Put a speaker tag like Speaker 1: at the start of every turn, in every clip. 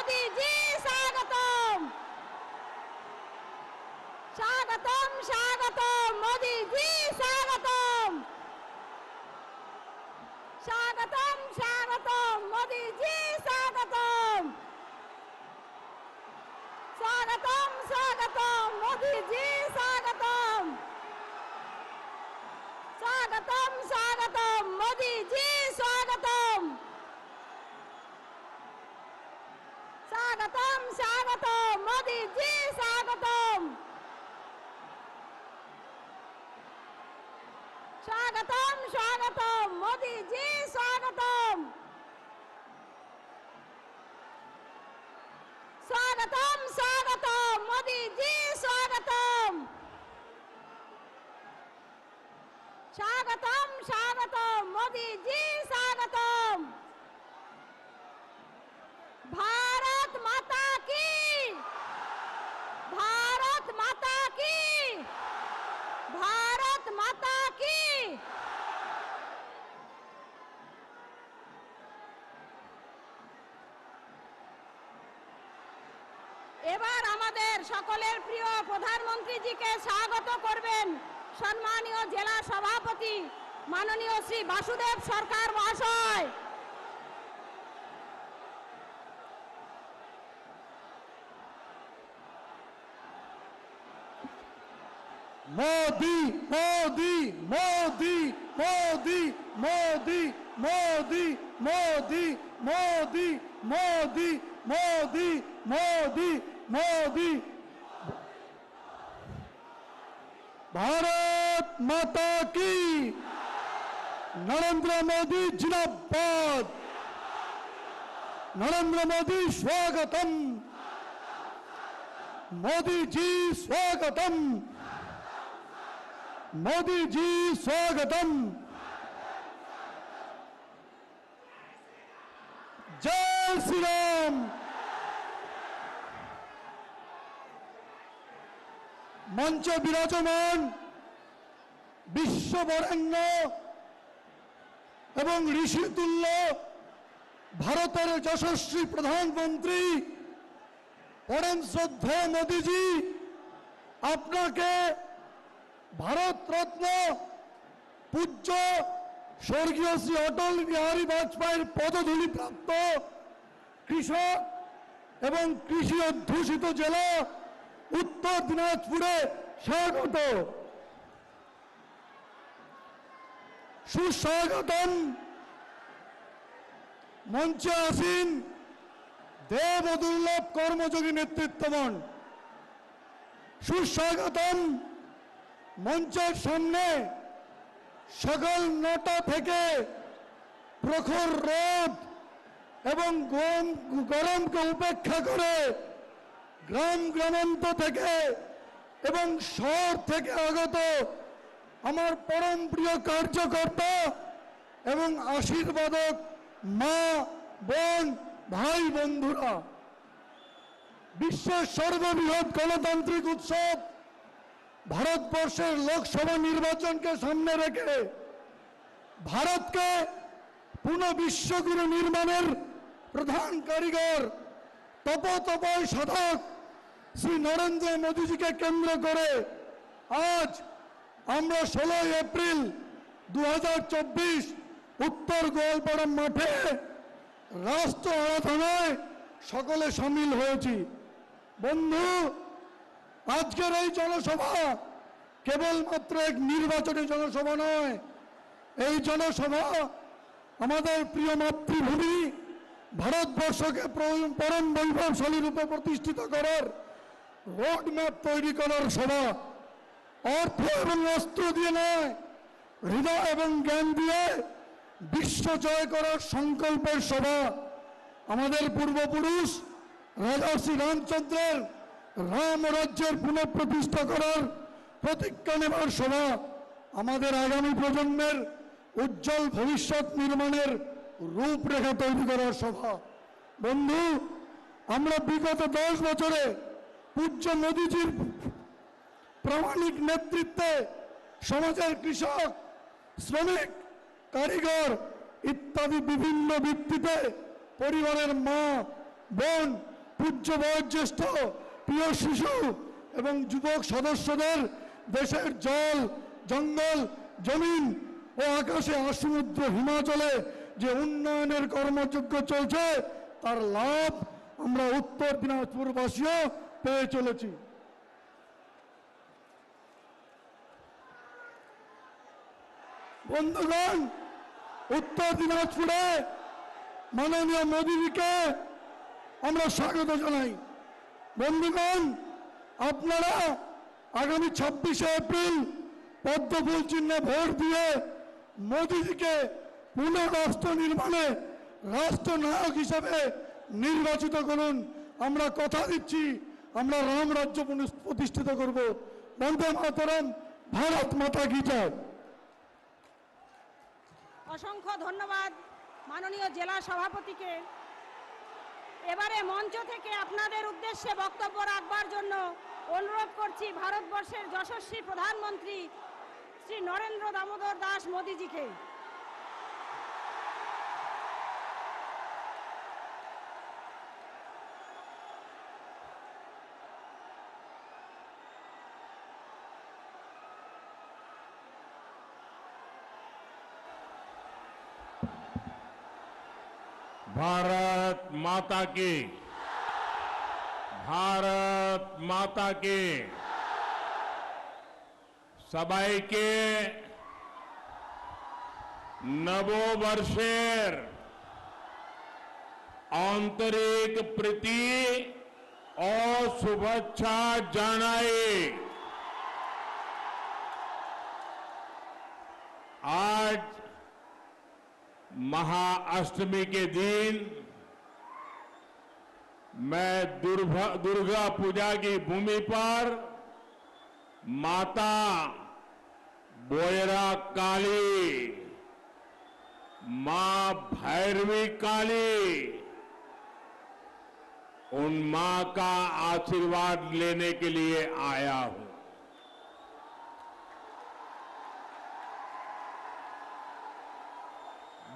Speaker 1: मोदी जी स्वागतम स्वागतम स्वागतम मोदी जी स्वागतम स्वागतम स्वागतम मोदी जी स्वागतम स्वागतम स्वागतम मोदी जी स्वागतम स्वागतम स्वागतम मोदी जी स्वागतम स्वागतम स्वागतम मोदी जी स्वागतम स्वागतम स्वागतम मोदी जी स्वागतम स्वागतम स्वागतम मोदी जी स्वागतम स्वागतम स्वागतम मोदी जी स्वागतम भारत माता की भारत माता की भारत माता की এবার আমাদের সকলের প্রিয় প্রধানমন্ত্রীজিকে স্বাগত করবেন সম্মানীয় জেলা সভাপতি মাননীয় শ্রী বাসুদেব সরকার মহাশয়।
Speaker 2: मोदी मोदी मोदी मोदी मोदी मोदी मोदी मोदी मोदी मोदी मोदी मोदी भारत माता की नरेंद्र मोदी जिंदाबाद नरेंद्र मोदी स्वागतम मोदी जी स्वागतम मोदी जी स्वागतम जय श्री राम। मंचे विराजमान विश्वबरेण्य एवं ऋषितुल्य भारतेर यशस्वी प्रधानमंत्री परम श्रद्धेय मोदी जी आपनाके भारत रत्न पूज्य स्वर्गीय श्री अटल बिहारी वाजपेयी पदधूलि प्राप्त कृषक एवं कृषि अध्युषित जिला उत्तर दिनाजपुरे स्वागत सुस्वागतम मंचे आसीन देव दुर्लभ कर्मयोगी नेतृत्वगण सुस्वागतम मंचर सामने सकाल 9टा থেকে प्रखर रोद एवं गरम के उपेक्षा करे ग्राम ग्रामांत থেকে एवं शहर থেকে আগত আমার परम प्रिय कार्यकर्ता एवं आशीर्वादक मा बोन भाई बंधुरा विश्व सर्वबृहत् गणतांत्रिक उत्सव भारतवर्षेर लोकसभा निर्वाचन के सामने रेखे भारत के पुनः विश्वगुरु निर्माणेर प्रधान कारीगर तपोतपय साधक श्री नरेंद्र मोदी जी के केंद्र करे आज আমরা 16 एप्रिल 2024 उत्तर गोलपाड़ा माठे राष्ट्र आराधनाय सकले शामिल হয়েছি। बंधु आजकेर এই জনসভা কেবলমাত্র এক নির্বাচনী জনসভা নয়, এই জনসভা আমাদের প্রিয় মাতৃভূমি ভারতবর্ষকে পরম বৈভবশালী রূপে প্রতিষ্ঠিত করার রোড ম্যাপ তৈরি করার সভা। अर्थ एवं अस्त्र दिए नय हृदय एवं ज्ञान दिए विश्व जय करार संकल्पेर सभा। आमादेर पूर्वपुरुष राजा श्री रामचंद्रेर राम राज्येर पुनःप्रतिष्ठा करार प्रतिज्ञा नेবার सभा। आमादेर आगामी प्रजन्मेर उज्जवल भविष्यत निर्माणेर रूपरेखा तैरी करार सभा। बंधु आमरा विगत 10 बछरे पूज्य मोदीजीर प्रामाणिक नेतृत्वे समाजेर कृषक श्रमिक कारीगर इत्यादि विभिन्न भित्तिते परिवारेर मा बोन পূজ্য বয়োজ্যেষ্ঠ প্রিয় শিশু এবং যুবক সদস্যদের দেশের জল জঙ্গল জমিন ও আকাশে সমুদ্র হিমাচলে যে উন্নয়নের কর্মযজ্ঞ চলছে তার লাভ আমরা উত্তর দিনাজপুরবাসীও পেয়ে চলেছি। বন্ধুগণ, উত্তর দিনাজপুরে মাননীয় মোদীজিকে আমরা স্বাগত জানাই। বন্ধুগণ, আপনারা আগামী 26শে এপ্রিল পদ্মফুল চিহ্নে ভোট দিয়ে মোদীজিকে পুনঃ রাষ্ট্র নির্মাণে রাষ্ট্রনায়ক হিসাবে নির্বাচিত করুন। আমরা কথা দিচ্ছি, আমরা রাম রাজ্য প্রতিষ্ঠিত করব। বন্দে মাতরম, ভারত মাতা কি জয়।
Speaker 1: অসংখ্য ধন্যবাদ মাননীয় জেলা সভাপতিকে। এবারে মঞ্চ থেকে আপনাদের উদ্দেশ্যে বক্তব্য রাখবার জন্য অনুরোধ করছি ভারতবর্ষের যশস্বী প্রধানমন্ত্রী শ্রী নরেন্দ্র দামোদর দাস মোদীজিকে।
Speaker 3: भारत माता की, भारत माता की। सबाइके नवो वर्षेर आंतरिक प्रीति और शुभेच्छा जानाई। आज महाअष्टमी के दिन मैं दुर्गा पूजा की भूमि पर माता बोयरा काली, मां भैरवी काली, उन मां का आशीर्वाद लेने के लिए आया हूं।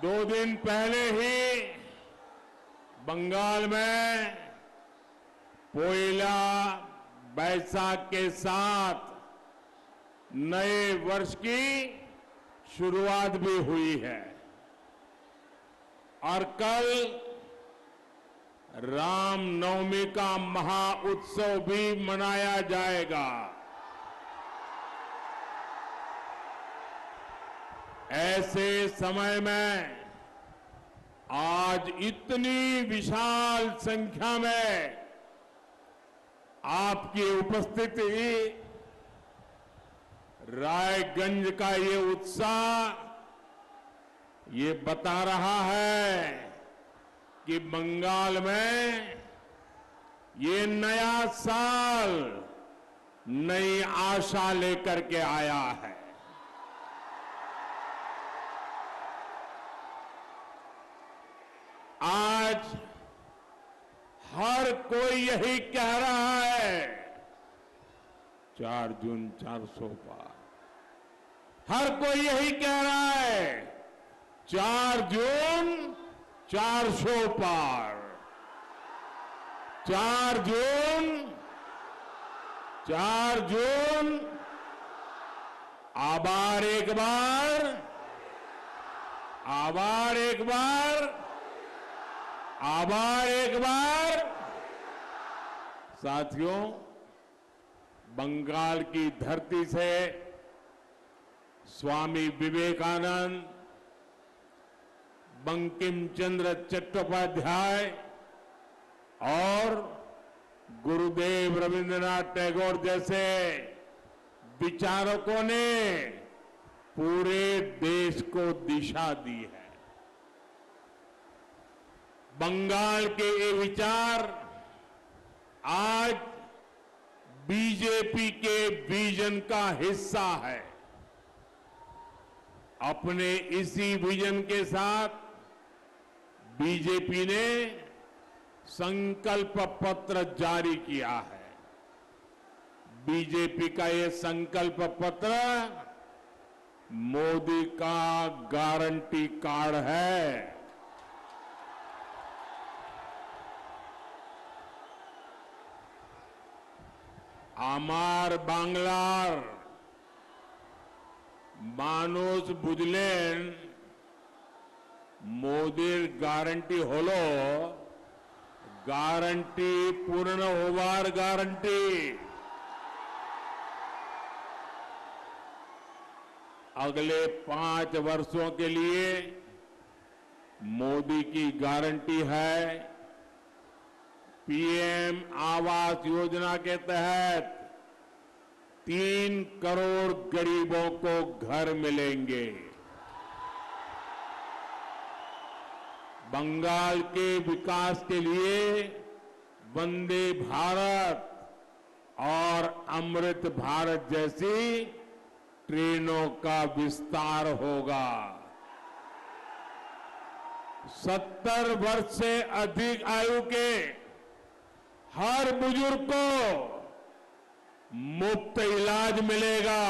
Speaker 3: दो दिन पहले ही बंगाल में पोइला बैसाख के साथ नए वर्ष की शुरुआत भी हुई है और कल रामनवमी का महाउत्सव भी मनाया जाएगा। ऐसे समय में आज इतनी विशाल संख्या में आपकी उपस्थिति, रायगंज का ये उत्साह ये बता रहा है कि बंगाल में ये नया साल नई आशा लेकर के आया है। आज हर कोई यही कह रहा है 4 जून 400 पार। हर कोई यही कह रहा है 4 जून 400 पार। 4 जून आभार एक बार, आभार एक बार, आभार एक बार। साथियों, बंगाल की धरती से स्वामी विवेकानंद, बंकिम चंद्र चट्टोपाध्याय और गुरुदेव रविंद्रनाथ टैगोर जैसे विचारकों ने पूरे देश को दिशा दी है। बंगाल के ये विचार आज बीजेपी के विजन का हिस्सा है। अपने इसी विजन के साथ बीजेपी ने संकल्प पत्र जारी किया है। बीजेपी का ये संकल्प पत्र मोदी का गारंटी कार्ड है। আমার বাংলার মানুষ বুঝলেন মোদির গ্যারান্টি হলো গ্যারান্টি পূর্ণ হওয়ার গ্যারান্টি। अगले 5 वर्षों के लिए मोदी की गारंटी है पीएम आवास योजना के तहत 3 करोड़ गरीबों को घर मिलेंगे। बंगाल के विकास के लिए वंदे भारत और अमृत भारत जैसी ट्रेनों का विस्तार होगा। 70 वर्ष से अधिक आयु के हर बुजुर्ग को मुफ्त इलाज मिलेगा।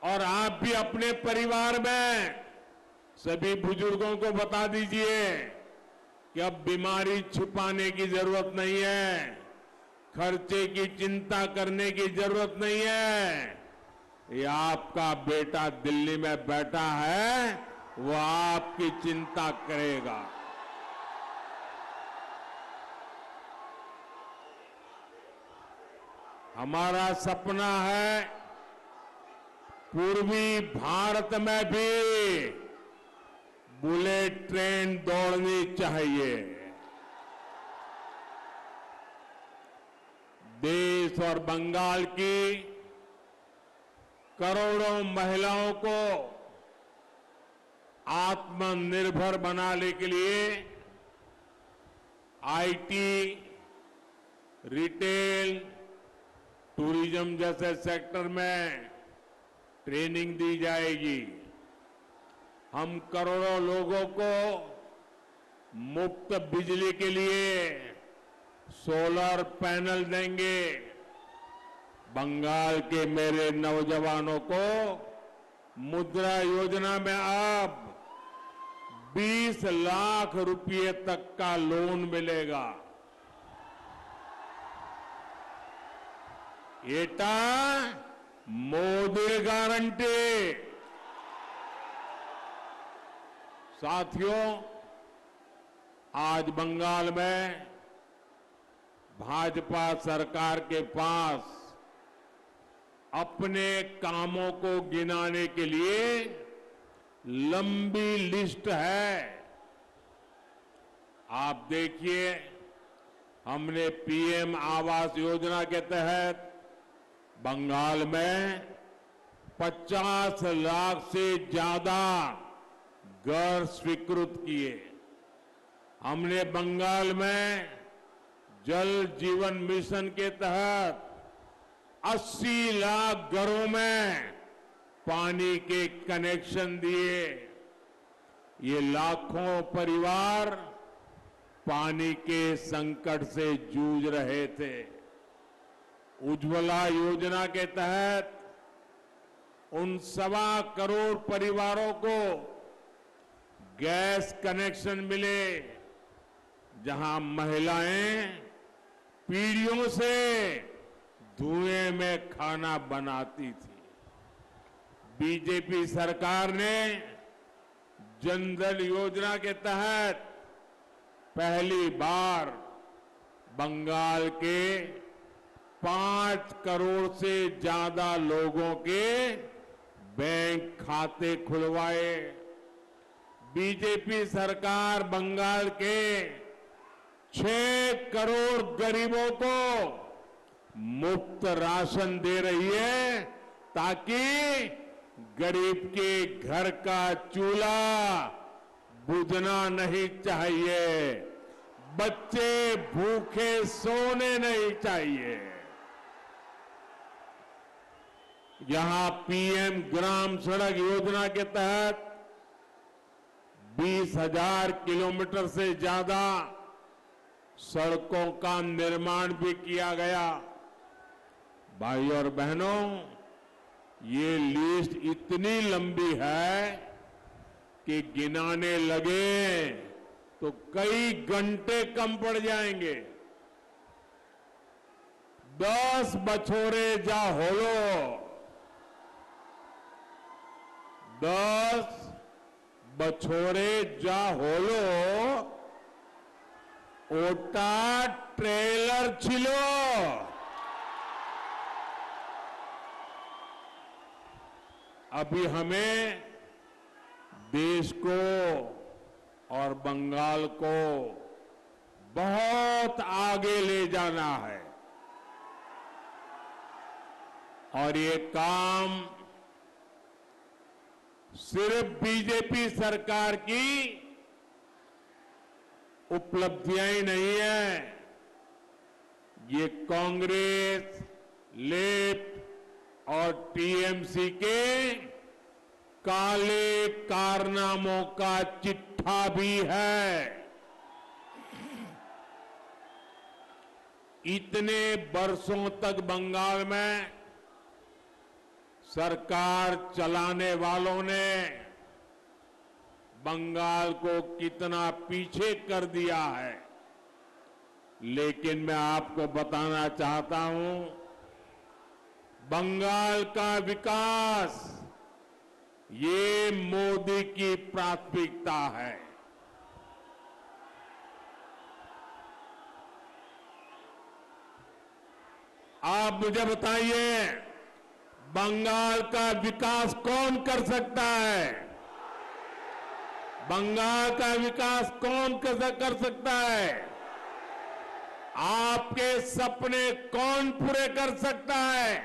Speaker 3: और आप भी अपने परिवार में सभी बुजुर्गों को बता दीजिए कि अब बीमारी छुपाने की जरूरत नहीं है, खर्चे की चिंता करने की जरूरत नहीं है। ये आपका बेटा दिल्ली में बैठा है, वो आपकी चिंता करेगा। हमारा सपना है पूर्वी भारत में भी बुलेट ट्रेन दौड़नी चाहिए। देश और बंगाल की करोड़ों महिलाओं को आत्मनिर्भर बनाने के लिए आईटी, रिटेल, टूरिज्म जैसे सेक्टर में ट्रेनिंग दी जाएगी। हम करोड़ों लोगों को मुफ्त बिजली के लिए सोलर पैनल देंगे। बंगाल के मेरे नौजवानों को मुद्रा योजना में अब 20 लाख रुपए तक का लोन मिलेगा। एटा मोदी गारंटी। साथियों, आज बंगाल में भाजपा सरकार के पास अपने कामों को गिनाने के लिए लंबी लिस्ट है। आप देखिए, हमने पीएम आवास योजना के तहत बंगाल में 50 लाख से ज्यादा घर स्वीकृत किए। हमने बंगाल में जल जीवन मिशन के तहत 80 लाख घरों में पानी के कनेक्शन दिए। ये लाखों परिवार पानी के संकट से जूझ रहे थे। उज्ज्वला योजना के तहत उन 1.25 करोड़ परिवारों को गैस कनेक्शन मिले जहां महिलाएं पीढ़ियों से धुएं में खाना बनाती थी। बीजेपी सरकार ने जनधन योजना के तहत पहली बार बंगाल के 5 करोड़ से ज्यादा लोगों के बैंक खाते खुलवाए। बीजेपी सरकार बंगाल के 6 करोड़ गरीबों को मुफ्त राशन दे रही है ताकि गरीब के घर का चूल्हा बुझना नहीं चाहिए, बच्चे भूखे सोने नहीं चाहिए। यहां पीएम ग्राम सड़क योजना के तहत 20,000 किलोमीटर से ज्यादा सड़कों का निर्माण भी किया गया। भाई और बहनों, ये लिस्ट इतनी लंबी है कि गिनाने लगे तो कई घंटे कम पड़ जाएंगे। 10 बछोरे जा होलो 10 बछोरे जा होलो ओटा ट्रेलर छिलो। अभी हमें देश को और बंगाल को बहुत आगे ले जाना है और ये काम सिर्फ बीजेपी सरकार की उपलब्धियां ही नहीं है, ये कांग्रेस, लेफ्ट और टीएमसी के काले कारनामों का चिट्ठा भी है। इतने वर्षों तक बंगाल में सरकार चलाने वालों ने बंगाल को कितना पीछे कर दिया है, लेकिन मैं आपको बताना चाहता हूं, बंगाल का विकास ये मोदी की प्राथमिकता है। आप मुझे बताइए, बंगाल का विकास कौन कर सकता है? बंगाल का विकास कौन कर सकता है? आपके सपने कौन पूरे कर सकता है?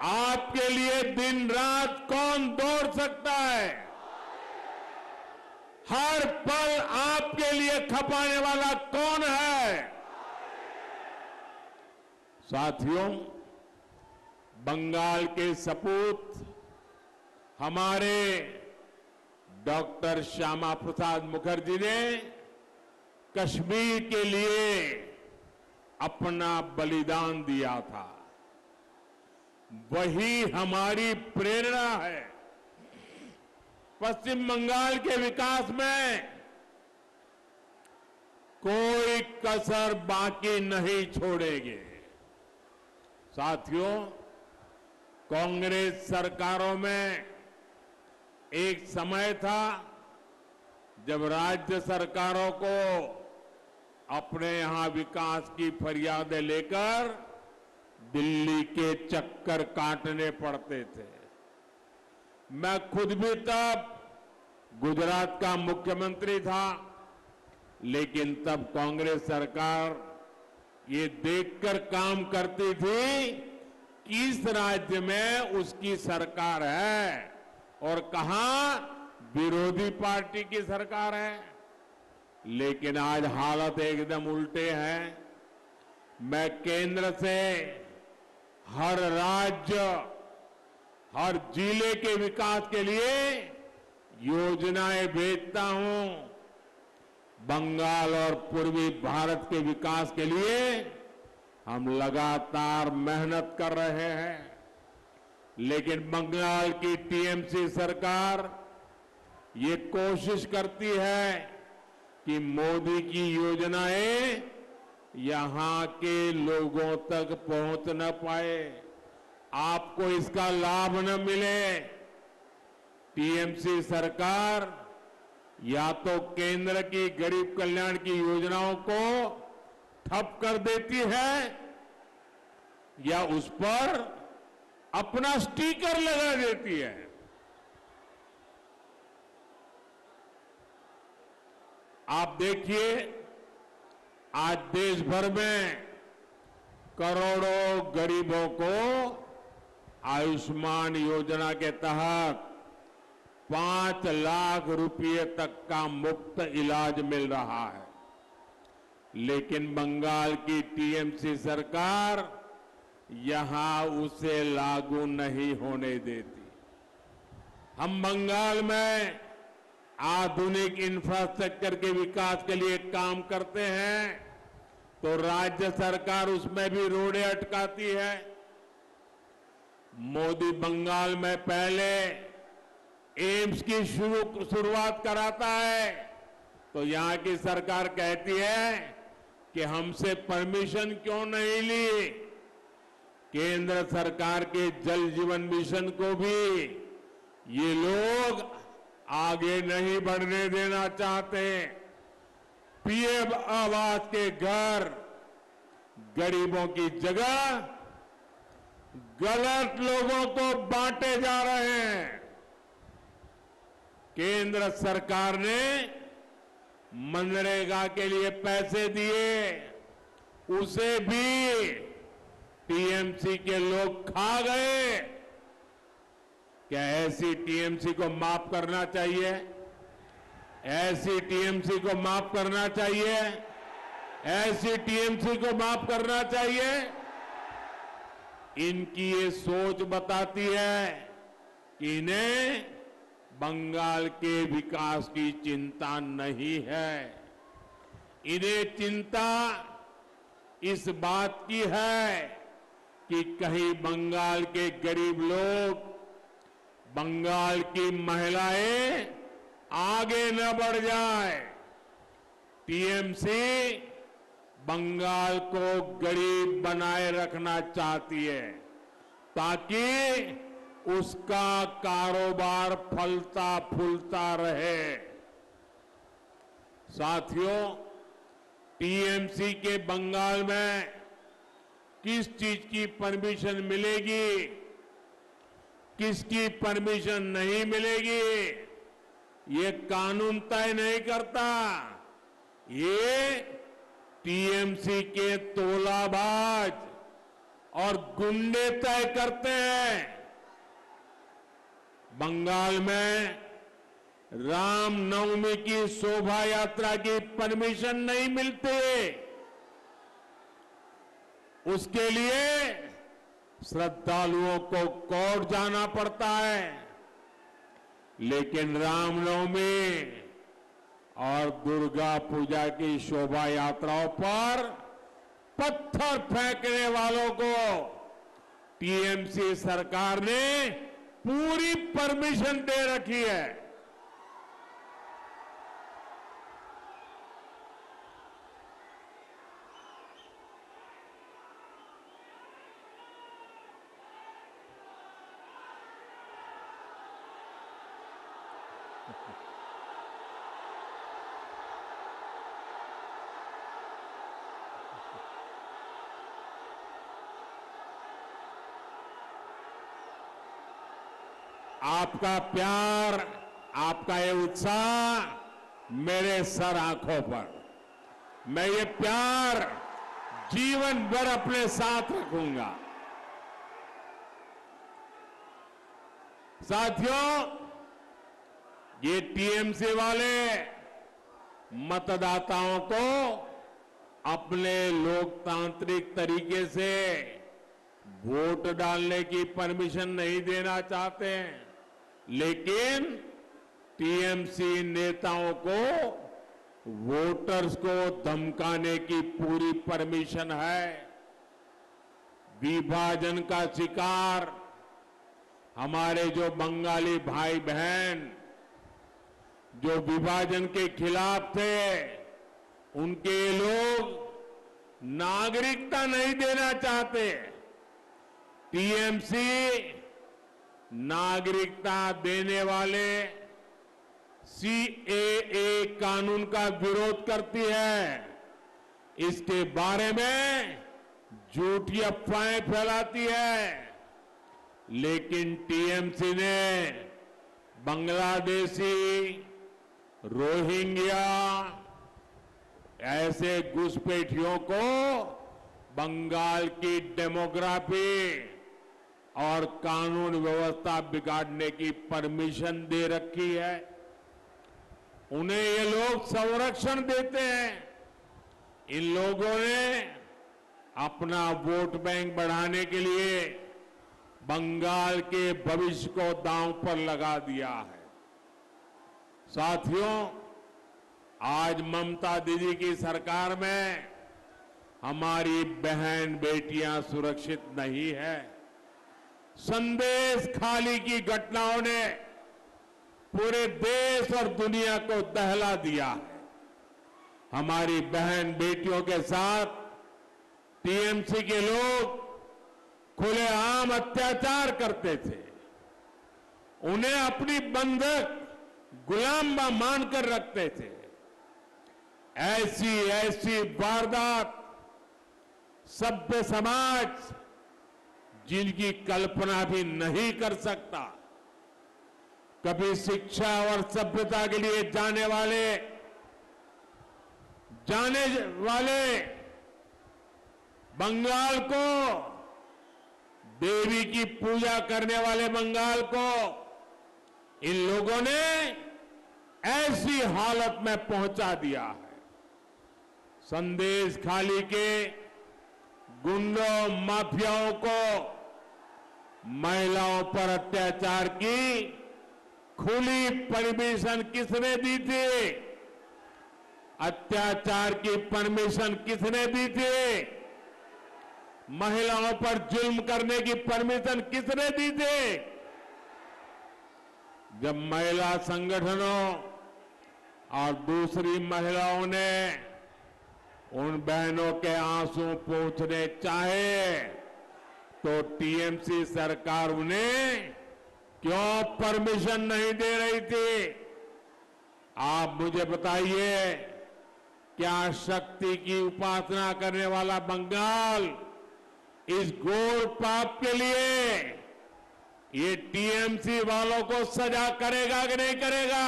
Speaker 3: आपके लिए दिन रात कौन दौड़ सकता है? हर पल आपके लिए खपाने वाला कौन है? साथियों, बंगाल के सपूत हमारे डॉक्टर श्यामा प्रसाद मुखर्जी ने कश्मीर के लिए अपना बलिदान दिया था। वही हमारी प्रेरणा है। पश्चिम बंगाल के विकास में कोई कसर बाकी नहीं छोड़ेंगे। साथियों, कांग्रेस सरकारों में एक समय था जब राज्य सरकारों को अपने यहां विकास की फरियादें लेकर दिल्ली के चक्कर काटने पड़ते थे। मैं खुद भी तब गुजरात का मुख्यमंत्री था, लेकिन तब कांग्रेस सरकार ये देखकर काम करती थी कि इस राज्य में उसकी सरकार है और कहां विरोधी पार्टी की सरकार है। लेकिन आज हालत एकदम उल्टे हैं। मैं केंद्र से हर राज्य, हर जिले के विकास के लिए योजनाएं भेजता हूं। बंगाल और पूर्वी भारत के विकास के लिए हम लगातार मेहनत कर रहे हैं, लेकिन बंगाल की टीएमसी सरकार ये कोशिश करती है कि मोदी की योजनाएं यहां के लोगों तक पहुंच न पाए, आपको इसका लाभ न मिले। टीएमसी सरकार या तो केंद्र की गरीब कल्याण की योजनाओं को ठप कर देती है या उस पर अपना स्टिकर लगा देती है। आप देखिए, आज देश भर में करोड़ों गरीबों को आयुष्मान योजना के तहत 5 लाख रुपए तक का मुफ्त इलाज मिल रहा है, लेकिन बंगाल की टीएमसी सरकार यहां उसे लागू नहीं होने देती। हम बंगाल में आधुनिक इंफ्रास्ट्रक्चर के विकास के लिए काम करते हैं तो राज्य सरकार उसमें भी रोड़े अटकाती है। मोदी बंगाल में पहले एम्स की शुरुआत कराता है तो यहां की सरकार कहती है कि हमसे परमिशन क्यों नहीं ली। केंद्र सरकार के जल जीवन मिशन को भी ये लोग आगे नहीं बढ़ने देना चाहते। पीएम आवास के घर गरीबों की जगह गलत लोगों को बांटे जा रहे हैं। केंद्र सरकार ने मनरेगा के लिए पैसे दिए, उसे भी टीएमसी के लोग खा गए। क्या ऐसी टीएमसी को माफ करना चाहिए? ऐसी टीएमसी को माफ करना चाहिए? ऐसी टीएमसी को माफ करना चाहिए? इनकी ये सोच बताती है कि इन्हें बंगाल के विकास की चिंता नहीं है। इन्हें चिंता इस बात की है कि कहीं बंगाल के गरीब लोग, बंगाल की महिलाएं आगे न बढ़ जाए। टीएमसी बंगाल को गरीब बनाए रखना चाहती है ताकि उसका कारोबार फलता फूलता रहे। साथियों, टीएमसी के बंगाल में किस चीज की परमिशन मिलेगी, किसकी परमिशन नहीं मिलेगी, ये कानून तय नहीं करता। ये टीएमसी के तोलाबाज और गुंडे तय करते हैं। बंगाल में रामनवमी की शोभा यात्रा की परमिशन नहीं मिलती। उसके लिए श्रद्धालुओं को कोर्ट जाना पड़ता है। लेकिन रामनवमी और दुर्गा पूजा की शोभा यात्राओं पर पत्थर फेंकने वालों को टीएमसी सरकार ने पूरी परमिशन दे रखी है। आपका प्यार, आपका ये उत्साह मेरे सर आंखों पर, मैं ये प्यार जीवन भर अपने साथ रखूंगा। साथियों, ये टीएमसी वाले मतदाताओं को अपने लोकतांत्रिक तरीके से वोट डालने की परमिशन नहीं देना चाहते हैं, लेकिन टीएमसी नेताओं को वोटर्स को धमकाने की पूरी परमिशन है। विभाजन का शिकार हमारे जो बंगाली भाई बहन जो विभाजन के खिलाफ थे, उनके लोग नागरिकता नहीं देना चाहते। टीएमसी नागरिकता देने वाले सीएए कानून का विरोध करती है। इसके बारे में झूठी अफवाहें फैलाती है। लेकिन टीएमसी ने बांग्लादेशी, रोहिंग्या ऐसे घुसपैठियों को बंगाल की डेमोग्राफी और कानून व्यवस्था बिगाड़ने की परमिशन दे रखी है। उन्हें ये लोग संरक्षण देते हैं। इन लोगों ने अपना वोट बैंक बढ़ाने के लिए बंगाल के भविष्य को दांव पर लगा दिया है। साथियों, आज ममता दीदी की सरकार में हमारी बहन बेटियां सुरक्षित नहीं है। संदेश खाली की घटनाओं ने पूरे देश और दुनिया को दहला दिया है। हमारी बहन बेटियों के साथ टीएमसी के लोग खुलेआम अत्याचार करते थे, उन्हें अपनी बंधक गुलाम मानकर रखते थे। ऐसी ऐसी वारदात सभ्य समाज जिनकी कल्पना भी नहीं कर सकता। कभी शिक्षा और सभ्यता के लिए जाने वाले बंगाल को, देवी की पूजा करने वाले बंगाल को इन लोगों ने ऐसी हालत में पहुंचा दिया है। संदेश खाली के गुंडों माफियाओं को महिलाओं पर अत्याचार की खुली परमिशन किसने दी थी? अत्याचार की परमिशन किसने दी थी? महिलाओं पर जुल्म करने की परमिशन किसने दी थी? जब महिला संगठनों और दूसरी महिलाओं ने उन बहनों के आंसू पोंछने चाहे तो टीएमसी सरकार उन्हें क्यों परमिशन नहीं दे रही थी? आप मुझे बताइए, क्या शक्ति की उपासना करने वाला बंगाल इस घोर पाप के लिए ये टीएमसी वालों को सजा करेगा कि नहीं करेगा?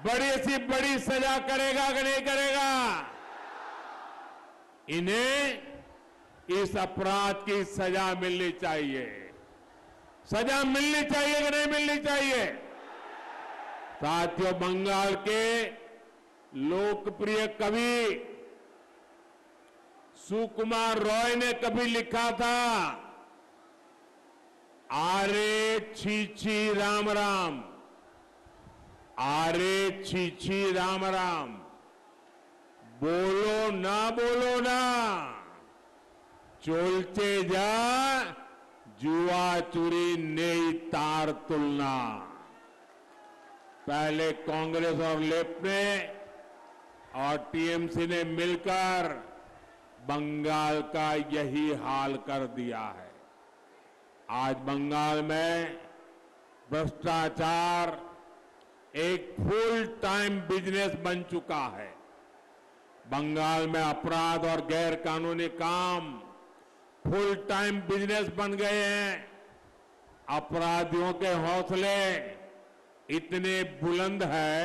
Speaker 3: बड़ी सी बड़ी सजा करेगा कि नहीं करेगा? इन्हें इस अपराध की सजा मिलनी चाहिए। सजा मिलनी चाहिए कि नहीं मिलनी चाहिए? साथियों, बंगाल के लोकप्रिय कवि सुकुमार रॉय ने कभी लिखा था, आरे छी राम राम, आरे छी राम राम, बोलो ना चोलचे जा जुआ चुरी नेई तार तुलना। पहले कांग्रेस और लेफ्ट ने और टीएमसी ने मिलकर बंगाल का यही हाल कर दिया है। आज बंगाल में भ्रष्टाचार एक फुल टाइम बिजनेस बन चुका है। बंगाल में अपराध और गैर कानूनी काम फुल टाइम बिजनेस बन गए हैं। अपराधियों के हौसले इतने बुलंद है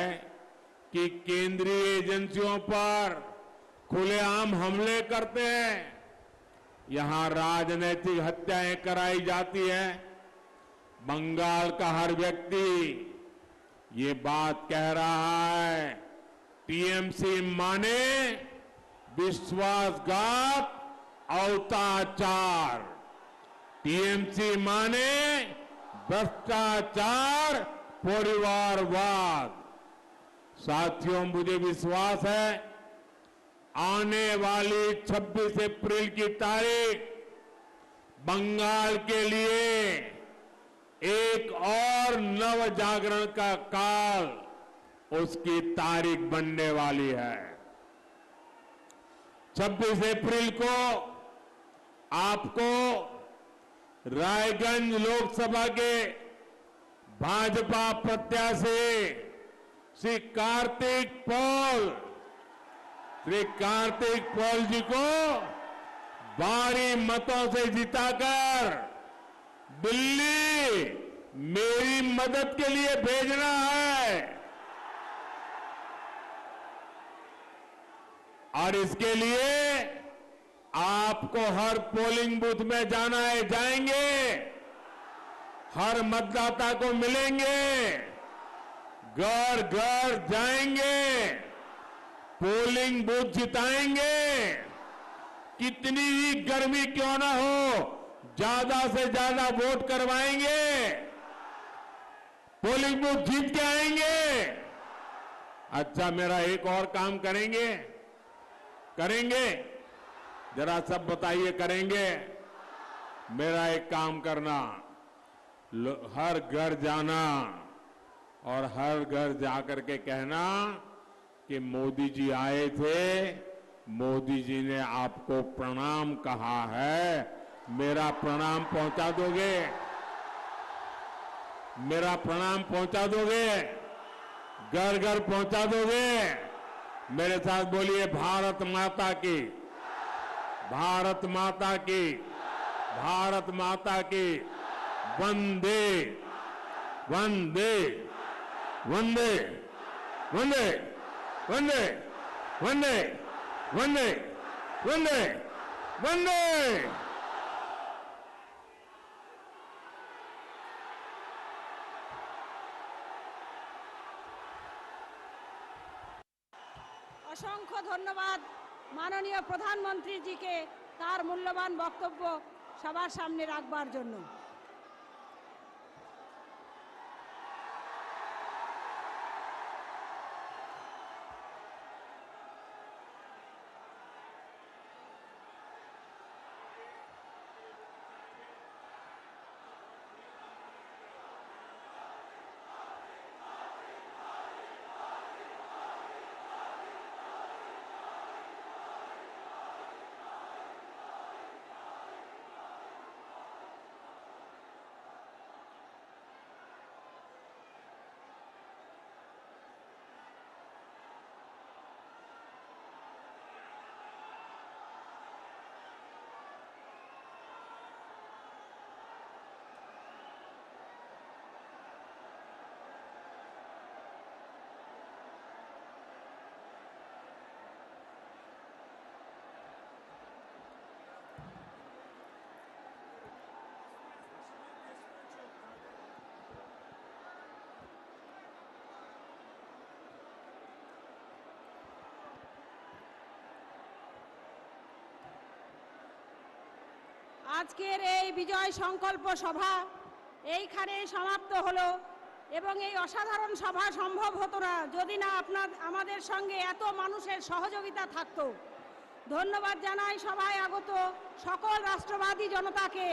Speaker 3: कि केंद्रीय एजेंसियों पर खुलेआम हमले करते हैं। यहां राजनीतिक हत्याएं कराई जाती हैं। बंगाल का हर व्यक्ति ये बात कह रहा है, टीएमसी माने विश्वासघात, अत्याचार। टीएमसी माने भ्रष्टाचार, परिवारवाद। साथियों, मुझे विश्वास है आने वाली 26 अप्रैल की तारीख बंगाल के लिए एक और नव जागरण का काल उसकी तारीख बनने वाली है। 26 अप्रैल को आपको रायगंज लोकसभा के भाजपा प्रत्याशी श्री कार्तिक पॉल जी को भारी मतों से जिताकर दिल्ली मेरी मदद के लिए भेजना है। और इसके लिए आपको हर पोलिंग बूथ में जाना है, जाएंगे, हर मतदाता को मिलेंगे, घर घर जाएंगे, पोलिंग बूथ जिताएंगे। कितनी ही गर्मी क्यों ना हो, ज्यादा से ज्यादा वोट करवाएंगे, पोलिंग बूथ जीत के आएंगे। अच्छा, मेरा एक और काम करेंगे जरा सब बताइए, करेंगे? मेरा एक काम करना, हर घर जाना और हर घर जाकर के कहना, कि मोदी जी आए थे, मोदी जी ने आपको प्रणाम कहा है। मेरा प्रणाम पहुंचा दोगे? मेरा प्रणाम पहुंचा दोगे? घर घर पहुंचा दोगे? मेरे साथ बोलिए, भारत माता की, भारत माता की, भारत माता की, वंदे वंदे वंदे वंदे वंदे वंदे वंदे वंदे वंदे।
Speaker 1: অসংখ্য ধন্যবাদ মাননীয় প্রধানমন্ত্রীজিকে তার মূল্যবান বক্তব্য সবার সামনে রাখবার জন্য। আজকের এই বিজয় সংকল্প সভা এইখানে সমাপ্ত হলো এবং এই অসাধারণ সভা সম্ভব হতো না যদি না আমাদের সঙ্গে এত মানুষের সহযোগিতা থাকতো। ধন্যবাদ জানাই সভায় আগত সকল রাষ্ট্রবাদী জনতাকে।